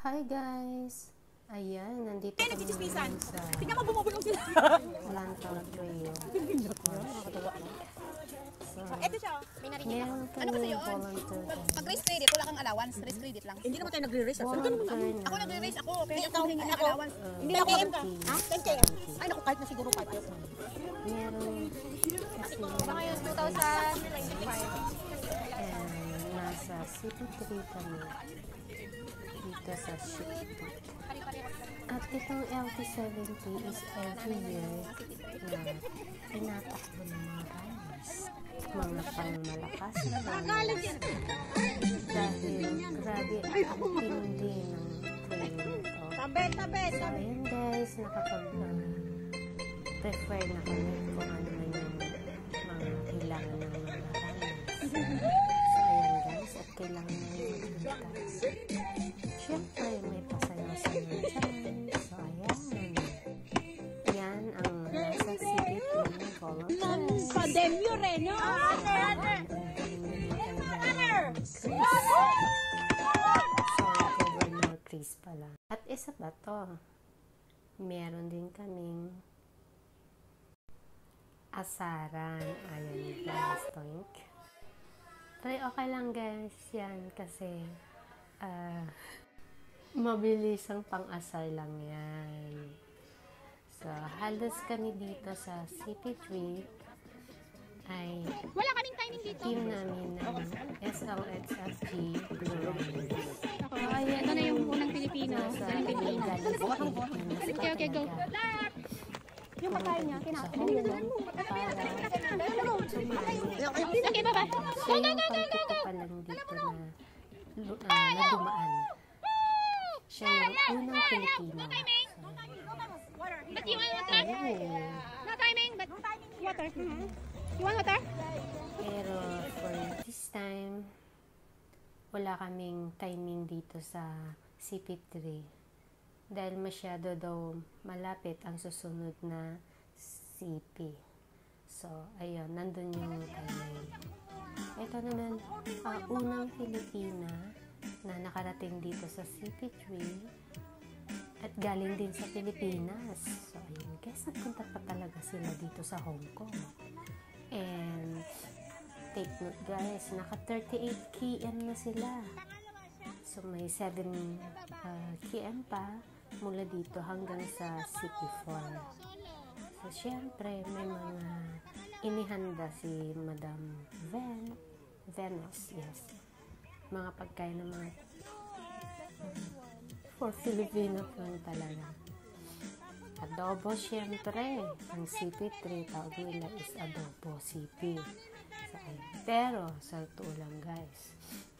Hi guys! Ayan, nandito kami ngayon sa tingnan mo, bumubulong sila. Lantern Trail. So, Ito siya. meron kami volunteer. Pag race credit, wala kang allowance. Race credit lang. Hindi naman tayo nagre-race. Volunteer Ako na nagre-race ako, pero ikaw hindi ako allowance. Hindi ako ka. Ha? 10 km. Ay, naku, kahit na siguro 5. meron kasi Ngayon, 2095. and nasa CP3 kami dito sa ship. At itong LT70 is every year na pinatakbo ng mga runners, mga pangmalakas na runners. Dahil grabe ang tindi ng trail nito. So ayun guys, nakapag-prefer na kami kung ano man yung mga kailangan ng mga runners. So ayun guys, at kailangan na yung magligtas. Siyempre, may pasayaw-sayaw dyan. So, ayan. Yan ang nasa city ng volunteers. Pandemyo rin, no? Sorry, Governor Chris pala. At isa ba to? Meron din kaming asaran. Ayan guys, toink. Pero okay lang guys, yan kasi mabilis ang pang-asar lang yan. So, halos kami dito sa CP3 ay Wala kaming timing dito. team namin ng SLXFG Blue Riders. Ayan, ito na yung unang Pilipino. Galing Pilipinas. Okay, go. Yung pagkain niya, kinakain niya para sumali. Okay, bye-bye. Siya yung pangko pa lang dito na dumaan. Siya yung unang Pilipino. But you want water? No timing, but water. You want water? Pero for this time, wala kaming timing dito sa CP3. Dahil masyado daw malapit ang susunod na CP. So, ayun, nandun yung timing. Ito naman, unang Pilipina na nakarating dito sa CP3 at galing din sa Pilipinas. So, ayun, guys, nagpunta pa talaga sila dito sa Hong Kong. And, take note guys, naka 38 km na sila. So, may 7 km pa mula dito hanggang sa CP4. So, syempre, may mga inihanda si Madam Venus, yes. Mga pagkain ng mga for Filipino lang talaga. Adobo, syempre. Ang CP3, tawag nila is Adobo CP. So, pero, sa totoo lang guys,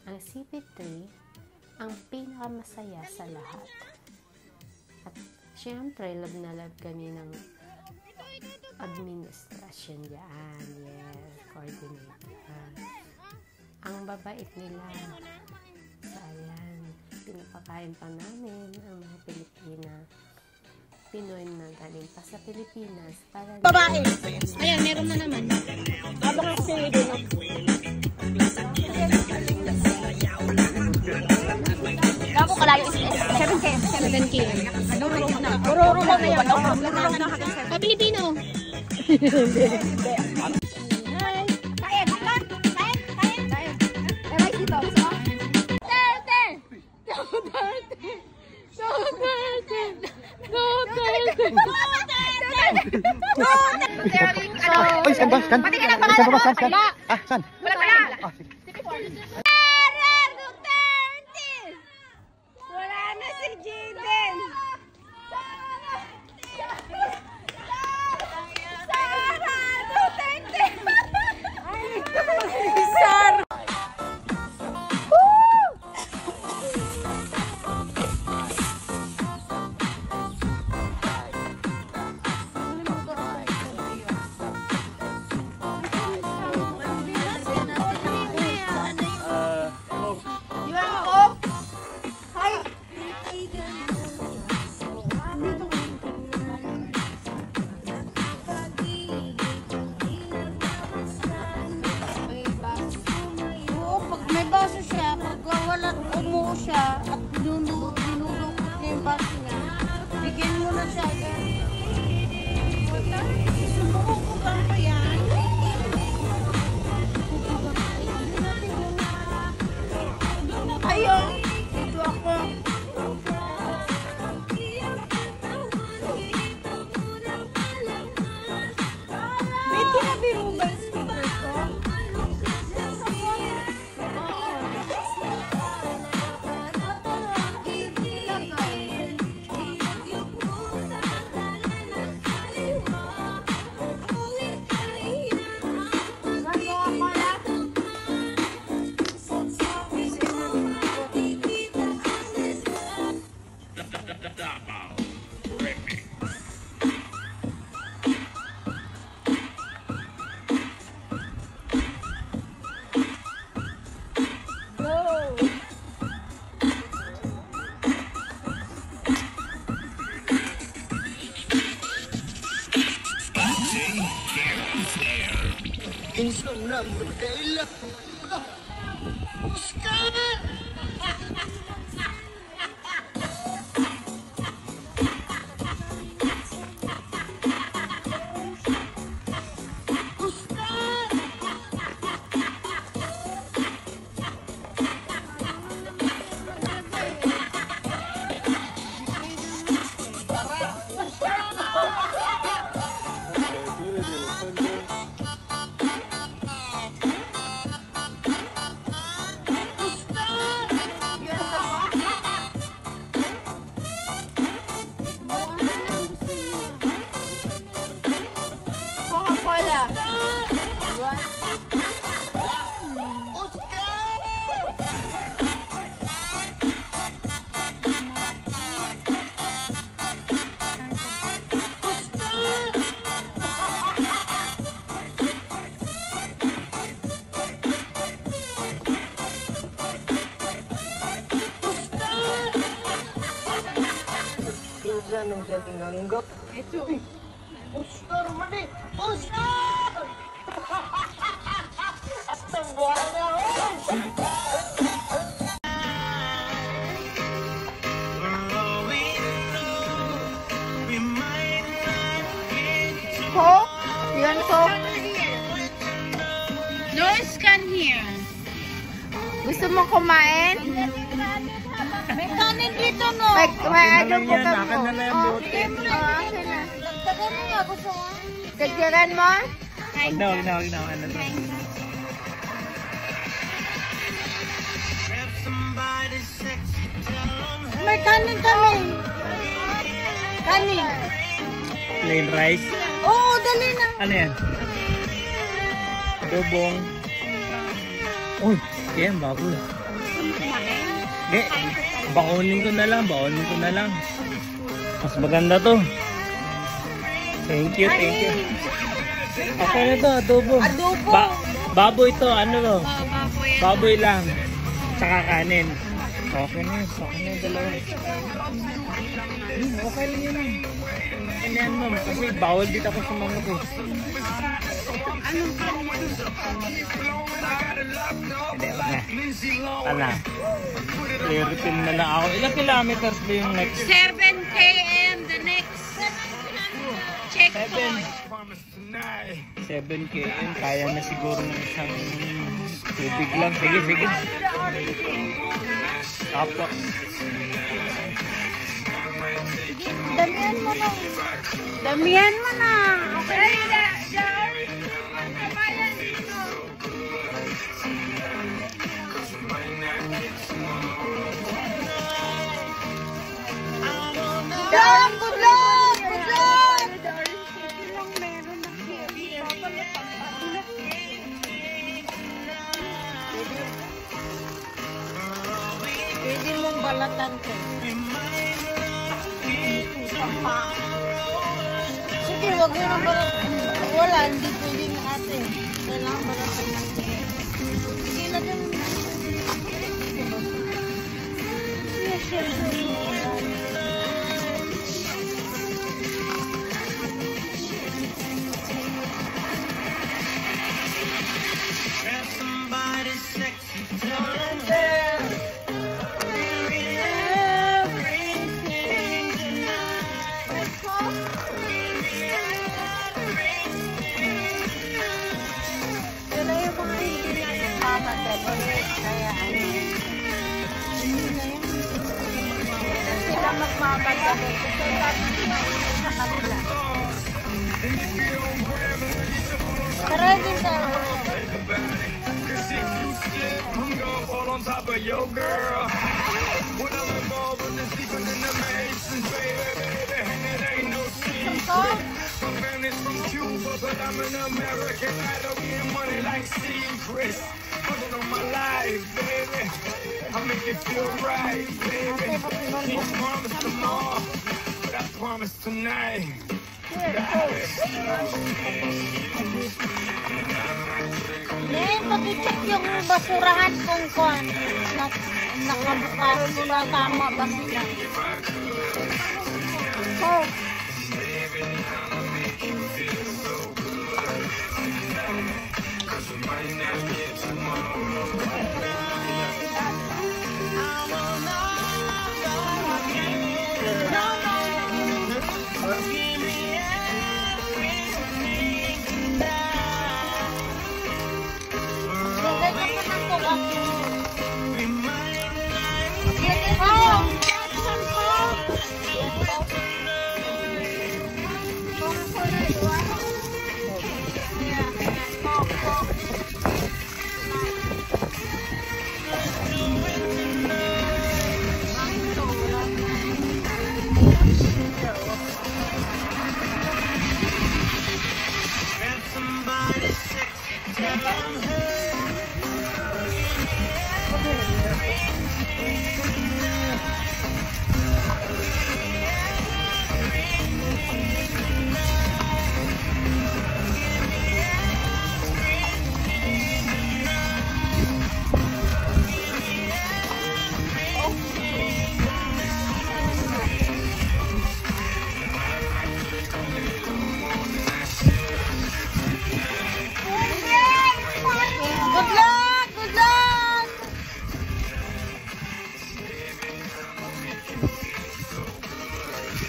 ang CP3, ang pinakamasaya sa lahat. At syempre, love na love kami ng administration dyan. Yes, coordinator. Ang babait nila. So, ayan. Pinapakain pa namin ang mga Pilipina. Pinoy na galing pa sa Pilipinas. Para babae. Ayan, meron na naman. Habang ako sa'yo din. Gabo kalayo is 7 km. 7 kilo. Roro na yan. Pilipino. Hi. Kain. Rice dito. Uy, saan ba? Saan? Pati ka ng Saan ba? pangalan Saan? mo? Ah, saan? Wala pala. Ah, sige. Wala na si Jaden. Sara. May baso siya, pag wala umuo siya at dinuguan pati nga. Bigyan mo na siya. Sumuko ko ba pa yan? Ayaw. Dito ako. May tinabi mo ba yung speaker ko? Nung siya tinanggap. Oscar, mali! Oscar! At ang buhay na Coke? Yan, Coke. Lois, come here. Gusto mo kumain? May kanin dito, no? May ano po ka mo? Akin na lang yung bote. Akin na. Dagdagan mo nga, gusto mo? Dagdagan mo? Huwag na. Ano to? May kanin kami. Kanin. Plain rice. Oo, dali na. Ano yan? Adobong. Uy, yan, baboy. Okay, baonin ko na lang. Mas maganda to. Thank you. Okay na to, adobo. Baboy to, ano to? Baboy lang. Tsaka kanin. Okay na yun, dalawa. Okay lang yun. And then, ma'am, kasi bawal dito ako sa mga ko. Ano? Refill na lang ako. Ilang kilometers ba yung next? 7 km the next checkpoint. 7 km. Kaya na siguro ng isang tubig lang. Sige. Apo. Damihan mo na. Okay. Good luck! Pwede mong balatan ko. Sige, wag mo nang balatan. Wala, hindi pwede na ate. Kailangan balatan natin. Sige, lagyan mo. magmamaganda. Gusto natin sa kanila. Tara din tayo. On top of your girl. When I'm involved in the secret in the Masons, baby, and it ain't no secret. My family's from Cuba, but I'm an American. I don't get money like secrets. Put it on my life, baby. I make it feel right, baby. Can't promise tomorrow, but I promise tonight. Pakicheck yung basurahan kung nakabukas na tama ba sila. Oh.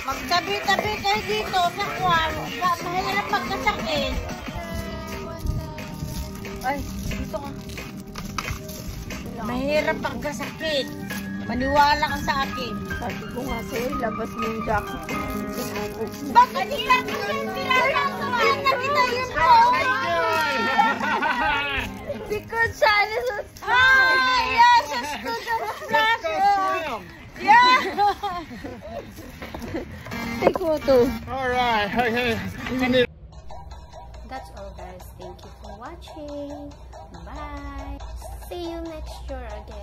Magtabi-tabi kayo dito sa kwan. Mahirap magkasakit. Ay, dito ka. Mahirap magkasakit. Maniwala ka sa akin. Sabi ko nga sa'yo, labas mo yung jacket. Bakit hindi ko yung pinagkakuhan na kita yun po? Because Alice yes, a student classroom. Yeah. Take photo. Alright, okay. That's all guys. Thank you for watching. Bye. See you next year again.